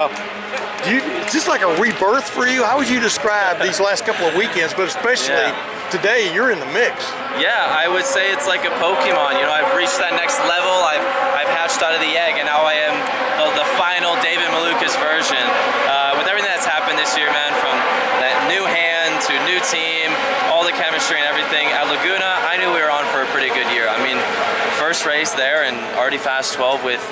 It's just like a rebirth for you. How would you describe these last couple of weekends, but especially today, you're in the mix? Yeah, I would say it's like a Pokemon. You know, I've reached that next level. I've hatched out of the egg, and now I am the final David Malukas version. With everything that's happened this year, man, from that new hand to new team, all the chemistry and everything at Laguna, I knew we were on for a pretty good year. I mean, first race there and already fast 12 with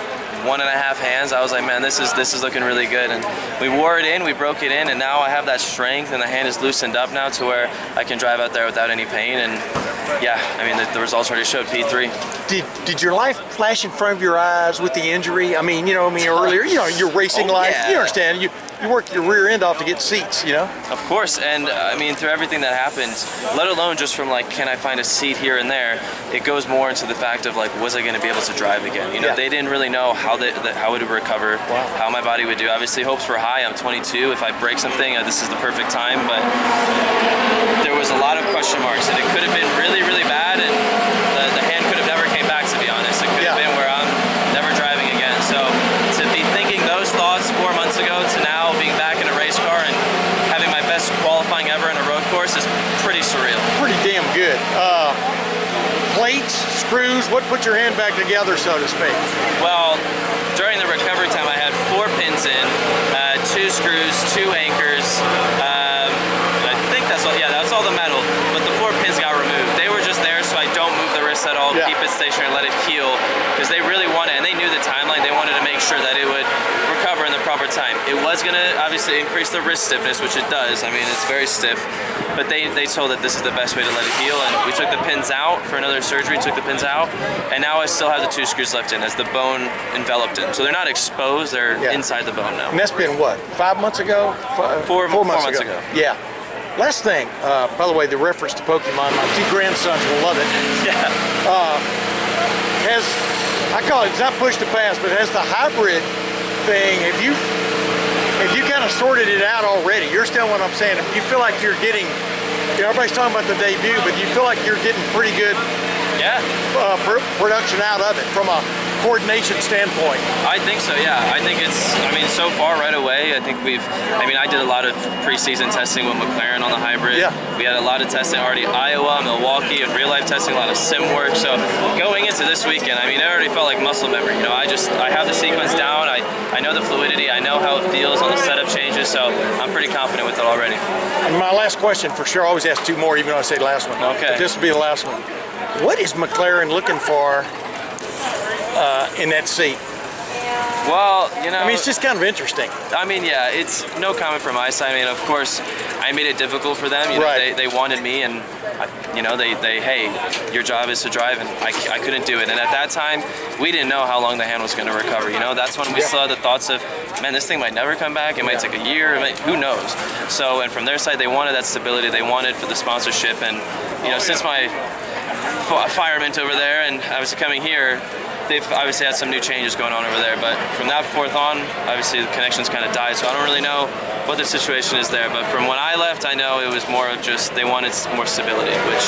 1.5 hands. I was like, man, this is looking really good. And we wore it in, we broke it in, and now I have that strength, and the hand is loosened up now to where I can drive out there without any pain. And yeah, I mean, the results already showed P3. Did your life flash in front of your eyes with the injury? I mean, earlier, your racing life. Yeah. You understand? You work your rear end off to get seats, Of course, and I mean, through everything that happened, let alone just from like, can I find a seat here and there, it goes more into the fact of like, was I going to be able to drive again? They didn't really know how it would recover, how my body would do. Obviously, hopes were high. I'm 22. If I break something, this is the perfect time. But there was a lot of question marks, and it could have been really, really bad, and the hand could have never came back, to be honest. It could have been where I'm never driving again. So to be thinking those thoughts 4 months ago to now being back in a race car and having my best qualifying ever in a road course is pretty surreal. Pretty damn good. Plates, screws, what put your hand back together, so to speak? Well, during the recovery time, I had 4 pins in, 2 screws, 2 anchors. I think that's all. Yeah, that's all the metal. But the 4 pins got removed. They were just there so I don't move the wrist at all, keep it stationary, let it heal, because they really wanted, and they knew the timeline. They wanted to make sure that it would recover in the proper time. It was going to obviously increase the wrist stiffness, which it does. I mean, it's very stiff. But they told that this is the best way to let it heal, and we took the pins out for another surgery, took the pins out, and now I still have the 2 screws left in as the bone enveloped in. So they're not exposed, they're inside the bone now. And that's been what, 5 months ago? 4 months ago. Yeah. Last thing, by the way, the reference to Pokemon, my 2 grandsons will love it. Yeah. I call it, it's not push to pass, but has the hybrid thing, if you kind of sorted it out already, you're still what I'm saying, if you feel like you're getting, everybody's talking about the debut, but you feel like you're getting pretty good production out of it from a coordination standpoint. I think so, yeah. I think so far right away, I did a lot of preseason testing with McLaren on the hybrid. Yeah. We had a lot of testing already in Iowa, Milwaukee, and real life testing, a lot of sim work. So going into this weekend, it already felt like muscle memory. I have the sequence down, I know the fluidity, I know how it feels on the setup changes, so I'm pretty confident with it already. And my last question, for sure, I always ask 2 more, even though I say last one. Okay. But this will be the last one. What is McLaren looking for in that seat? Well, it's just kind of interesting. Yeah, it's no comment from my side. Of course, I made it difficult for them. They wanted me, and hey, your job is to drive, and I couldn't do it. And at that time, we didn't know how long the hand was going to recover. That's when we still had the thoughts of, man, this thing might never come back. It might take a year. Who knows? So, and from their side, they wanted that stability. They wanted for the sponsorship, and since my firement over there, and obviously coming here, they've obviously had some new changes going on over there, but from that forth on, obviously the connections kind of died, so I don't really know what the situation is there. But from when I left, I know it was more of just they wanted more stability, which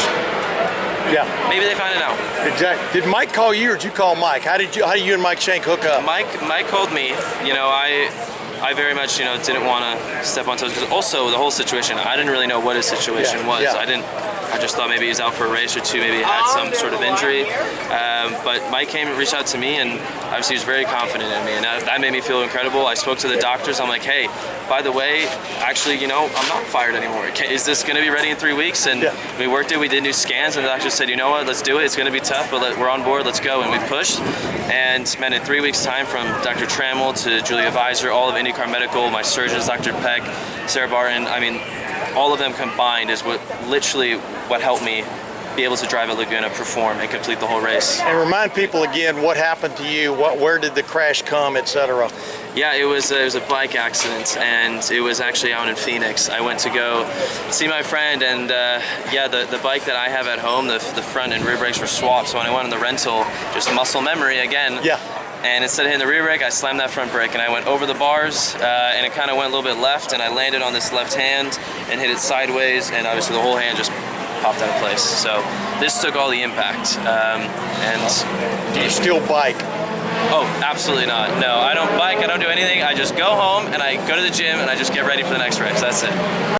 maybe they find it out. Exactly. Did Mike call you, or did you call Mike? How did you and Mike Shank hook up? Mike called me. I very much didn't want to step on toes, because also the whole situation, I didn't really know what his situation was. I just thought maybe he was out for a race or 2, maybe he had some sort of injury. But Mike came and reached out to me, and obviously he was very confident in me, and that made me feel incredible. I spoke to the doctors. I'm like, hey, by the way, actually, I'm not fired anymore. Is this going to be ready in 3 weeks? And we worked it. We did new scans, and the doctor said, you know what, let's do it. It's going to be tough, but we're on board. Let's go. And we pushed. And man, in 3 weeks' time, from Dr. Trammell to Julia Visor, all of IndyCar Medical, my surgeons, Dr. Peck, Sarah Barton, all of them combined is what helped me be able to drive at Laguna, perform, and complete the whole race. And remind people again what happened to you, where did the crash come, etc. Yeah, it was a bike accident, and it was actually out in Phoenix. I went to go see my friend, and the bike that I have at home, the front and rear brakes were swapped. So when I went on the rental, just muscle memory again. Yeah. And instead of hitting the rear brake, I slammed that front brake, and I went over the bars, and it kind of went a little bit left, and I landed on this left hand and hit it sideways, and obviously the whole hand just popped out of place. So this took all the impact. And do you still bike? Oh, absolutely not. No, I don't bike, I don't do anything. I just go home and I go to the gym and I just get ready for the next race. That's it.